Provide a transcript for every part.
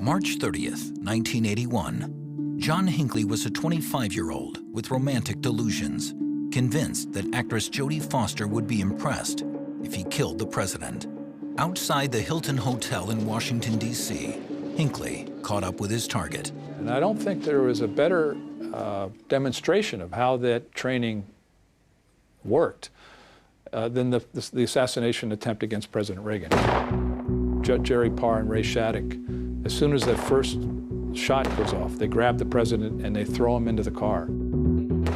March 30th, 1981. John Hinckley was a 25-year-old with romantic delusions, convinced that actress Jodie Foster would be impressed if he killed the president. Outside the Hilton Hotel in Washington, D.C., Hinckley caught up with his target. And I don't think there was a better demonstration of how that training worked than the assassination attempt against President Reagan. Jerry Parr and Ray Shattuck, as soon as that first shot goes off, they grab the president and they throw him into the car.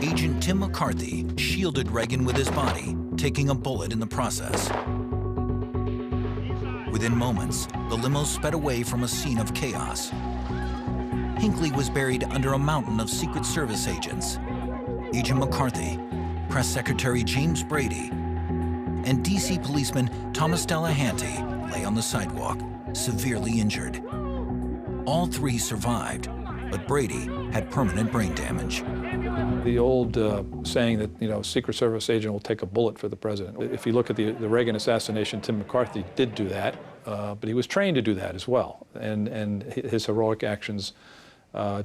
Agent Tim McCarthy shielded Reagan with his body, taking a bullet in the process. Within moments, the limo sped away from a scene of chaos. Hinckley was buried under a mountain of Secret Service agents. Agent McCarthy, Press Secretary James Brady, and D.C. policeman Thomas Delahanty lay on the sidewalk, severely injured. All three survived, but Brady had permanent brain damage. The old saying that, a Secret Service agent will take a bullet for the president. If you look at the Reagan assassination, Tim McCarthy did do that, but he was trained to do that as well, and his heroic actions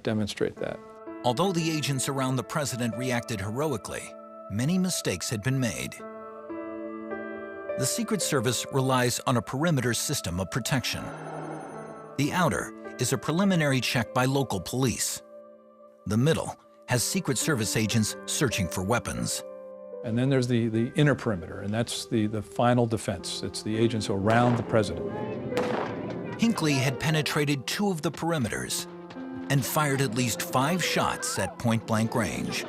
demonstrate that. Although the agents around the president reacted heroically, many mistakes had been made. The Secret Service relies on a perimeter system of protection. The outer is a preliminary check by local police. The middle has Secret Service agents searching for weapons. And then there's the inner perimeter, and that's the final defense. It's the agents around the president. Hinckley had penetrated 2 of the perimeters and fired at least 5 shots at point-blank range.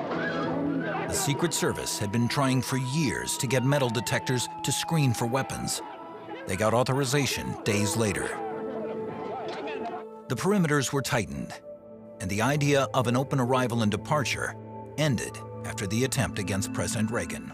The Secret Service had been trying for years to get metal detectors to screen for weapons. They got authorization days later. The perimeters were tightened, and the idea of an open arrival and departure ended after the attempt against President Reagan.